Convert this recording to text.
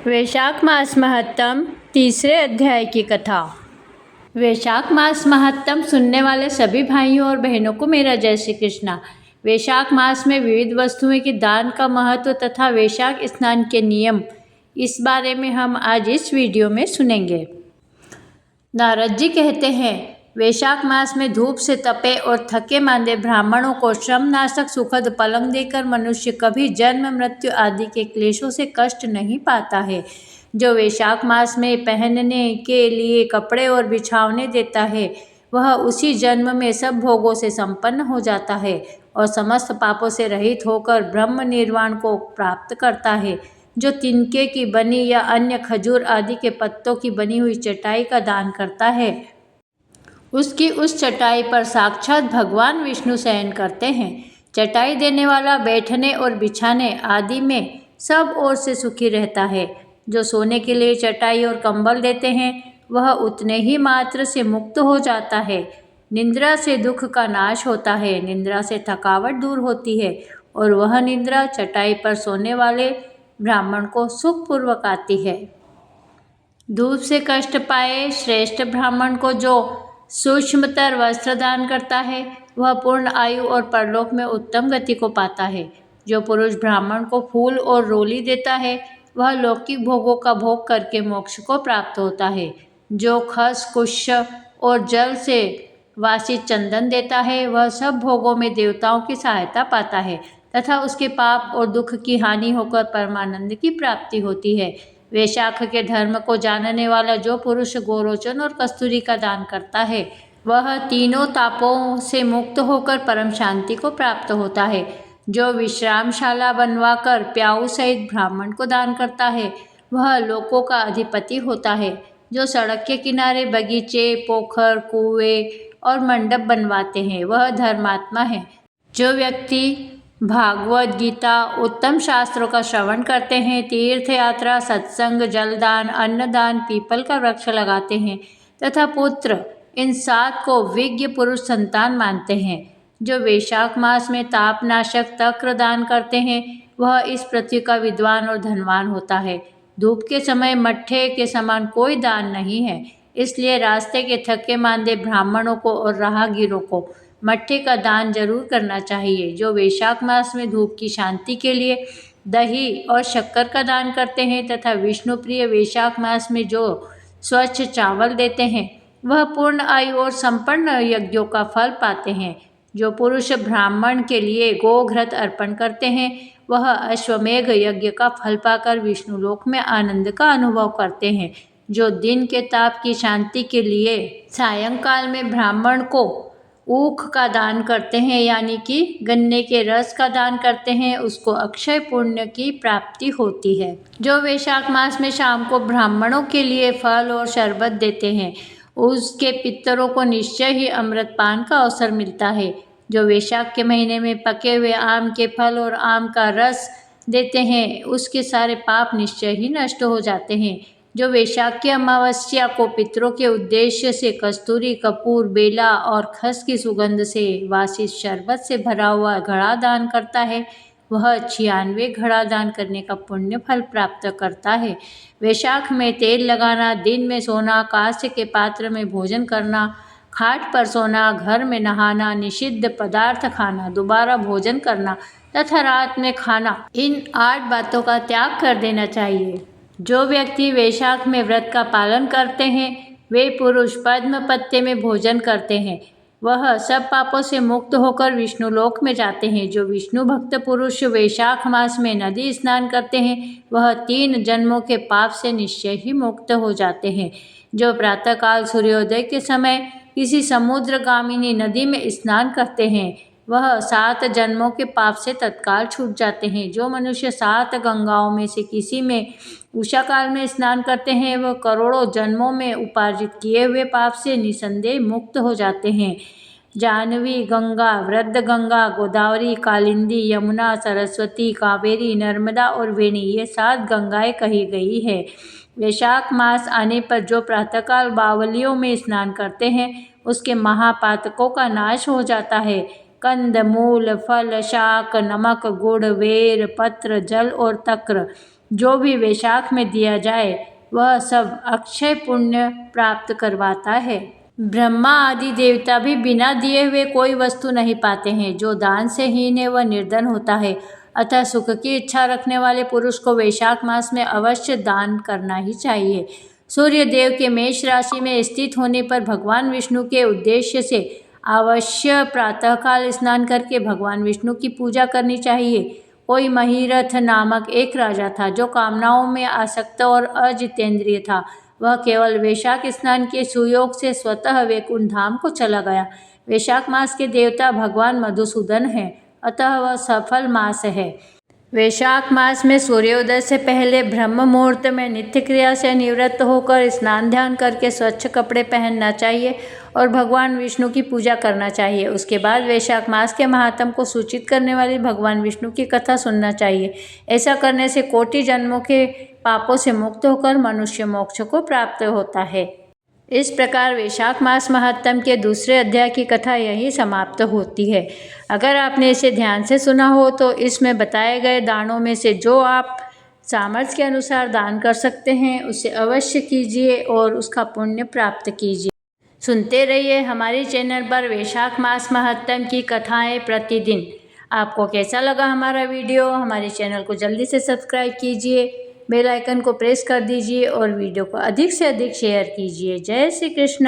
वैशाख मास महत्तम तीसरे अध्याय की कथा। वैशाख मास महत्तम सुनने वाले सभी भाइयों और बहनों को मेरा जय श्री कृष्णा। वैशाख मास में विविध वस्तुओं के दान का महत्व तथा वैशाख स्नान के नियम, इस बारे में हम आज इस वीडियो में सुनेंगे। नारद जी कहते हैं, वैशाख मास में धूप से तपे और थके मांदे ब्राह्मणों को श्रमनाशक सुखद पलंग देकर मनुष्य कभी जन्म मृत्यु आदि के क्लेशों से कष्ट नहीं पाता है। जो वैशाख मास में पहनने के लिए कपड़े और बिछावने देता है, वह उसी जन्म में सब भोगों से संपन्न हो जाता है और समस्त पापों से रहित होकर ब्रह्म निर्वाण को प्राप्त करता है। जो तिनके की बनी या अन्य खजूर आदि के पत्तों की बनी हुई चटाई का दान करता है, उसकी उस चटाई पर साक्षात भगवान विष्णु शयन करते हैं। चटाई देने वाला बैठने और बिछाने आदि में सब ओर से सुखी रहता है। जो सोने के लिए चटाई और कंबल देते हैं, वह उतने ही मात्र से मुक्त हो जाता है। निद्रा से दुख का नाश होता है, निद्रा से थकावट दूर होती है और वह निद्रा चटाई पर सोने वाले ब्राह्मण को सुखपूर्वक आती है। धूप से कष्ट पाए श्रेष्ठ ब्राह्मण को जो सूक्ष्मतर वस्त्र दान करता है, वह पूर्ण आयु और परलोक में उत्तम गति को पाता है। जो पुरुष ब्राह्मण को फूल और रोली देता है, वह लौकिक भोगों का भोग करके मोक्ष को प्राप्त होता है। जो खस कुश और जल से वासित चंदन देता है, वह सब भोगों में देवताओं की सहायता पाता है तथा उसके पाप और दुख की हानि होकर परमानंद की प्राप्ति होती है। वैशाख के धर्म को जानने वाला जो पुरुष गोरोचन और कस्तूरी का दान करता है, वह तीनों तापों से मुक्त होकर परम शांति को प्राप्त होता है। जो विश्रामशाला बनवाकर प्याऊ सहित ब्राह्मण को दान करता है, वह लोकों का अधिपति होता है। जो सड़क के किनारे बगीचे, पोखर, कुएं और मंडप बनवाते हैं, वह धर्मात्मा है। जो व्यक्ति भागवत गीता, उत्तम शास्त्रों का श्रवण करते हैं, तीर्थ यात्रा, सत्संग, जलदान, अन्नदान, पीपल का वृक्ष लगाते हैं तथा पुत्र, इन 7 को विज्ञ पुरुष संतान मानते हैं। जो वैशाख मास में तापनाशक तक्र दान करते हैं, वह इस पृथ्वी का विद्वान और धनवान होता है। धूप के समय मट्ठे के समान कोई दान नहीं है, इसलिए रास्ते के थके मांदे ब्राह्मणों को और राहगीरों को मट्ठे का दान जरूर करना चाहिए। जो वैशाख मास में धूप की शांति के लिए दही और शक्कर का दान करते हैं तथा विष्णु प्रिय वैशाख मास में जो स्वच्छ चावल देते हैं, वह पूर्ण आयु और संपन्न यज्ञों का फल पाते हैं। जो पुरुष ब्राह्मण के लिए गोघृत अर्पण करते हैं, वह अश्वमेघ यज्ञ का फल पाकर विष्णु लोक में आनंद का अनुभव करते हैं। जो दिन के ताप की शांति के लिए सायंकाल में ब्राह्मण को ऊख का दान करते हैं, यानी कि गन्ने के रस का दान करते हैं, उसको अक्षय पुण्य की प्राप्ति होती है। जो वैशाख मास में शाम को ब्राह्मणों के लिए फल और शरबत देते हैं, उसके पितरों को निश्चय ही अमृतपान का अवसर मिलता है। जो वैशाख के महीने में पके हुए आम के फल और आम का रस देते हैं, उसके सारे पाप निश्चय ही नष्ट हो जाते हैं। जो वैशाख की अमावस्या को पितरों के उद्देश्य से कस्तूरी, कपूर, बेला और खस की सुगंध से वासित शरबत से भरा हुआ घड़ा दान करता है, वह 96 घड़ा दान करने का पुण्य फल प्राप्त करता है। वैशाख में तेल लगाना, दिन में सोना, कांस्य के पात्र में भोजन करना, खाट पर सोना, घर में नहाना, निषिद्ध पदार्थ खाना, दोबारा भोजन करना तथा रात में खाना, इन 8 बातों का त्याग कर देना चाहिए। जो व्यक्ति वैशाख में व्रत का पालन करते हैं, वे पुरुष पद्म पत्ते में भोजन करते हैं, वह सब पापों से मुक्त होकर विष्णु लोक में जाते हैं। जो विष्णु भक्त पुरुष वैशाख मास में नदी स्नान करते हैं, वह 3 जन्मों के पाप से निश्चय ही मुक्त हो जाते हैं। जो प्रातःकाल सूर्योदय के समय किसी समुद्रगामिनी नदी में स्नान करते हैं, वह 7 जन्मों के पाप से तत्काल छूट जाते हैं। जो मनुष्य 7 गंगाओं में से किसी में उषा काल में स्नान करते हैं, वह करोड़ों जन्मों में उपार्जित किए हुए पाप से निसंदेह मुक्त हो जाते हैं। जाह्नवी गंगा, वृद्ध गंगा, गोदावरी, कालिंदी, यमुना, सरस्वती, कावेरी, नर्मदा और वेणी, ये 7 गंगाएं कही गई है। वैशाख मास आने पर जो प्रातःकाल बावलियों में स्नान करते हैं, उसके महापातकों का नाश हो जाता है। कंद, मूल, फल, शाक, नमक, गुड़, वेर, पत्र, जल और तक्र, जो भी वैशाख में दिया जाए वह सब अक्षय पुण्य प्राप्त करवाता है। ब्रह्मा आदि देवता भी बिना दिए हुए कोई वस्तु नहीं पाते हैं। जो दान से हीन है वह निर्धन होता है। अतः सुख की इच्छा रखने वाले पुरुष को वैशाख मास में अवश्य दान करना ही चाहिए। सूर्य देव के मेष राशि में स्थित होने पर भगवान विष्णु के उद्देश्य से अवश्य प्रातःकाल स्नान करके भगवान विष्णु की पूजा करनी चाहिए। कोई महीरथ नामक एक राजा था जो कामनाओं में आसक्त और अजितेंद्रिय था। वह केवल वैशाख स्नान के सुयोग से स्वतः वैकुंठ धाम को चला गया। वैशाख मास के देवता भगवान मधुसूदन हैं, अतः वह सफल मास है। वैशाख मास में सूर्योदय से पहले ब्रह्म मुहूर्त में नित्य क्रिया से निवृत्त होकर स्नान ध्यान करके स्वच्छ कपड़े पहनना चाहिए और भगवान विष्णु की पूजा करना चाहिए। उसके बाद वैशाख मास के महात्म को सूचित करने वाली भगवान विष्णु की कथा सुनना चाहिए। ऐसा करने से कोटि जन्मों के पापों से मुक्त होकर मनुष्य मोक्ष को प्राप्त होता है। इस प्रकार वैशाख मास महात्म के दूसरे अध्याय की कथा यहीं समाप्त होती है। अगर आपने इसे ध्यान से सुना हो तो इसमें बताए गए दानों में से जो आप सामर्थ्य के अनुसार दान कर सकते हैं उसे अवश्य कीजिए और उसका पुण्य प्राप्त कीजिए। सुनते रहिए हमारे चैनल पर वैशाख मास महात्म की कथाएं प्रतिदिन। आपको कैसा लगा हमारा वीडियो? हमारे चैनल को जल्दी से सब्सक्राइब कीजिए, बेल आइकन को प्रेस कर दीजिए और वीडियो को अधिक से अधिक शेयर कीजिए। जय श्री कृष्ण।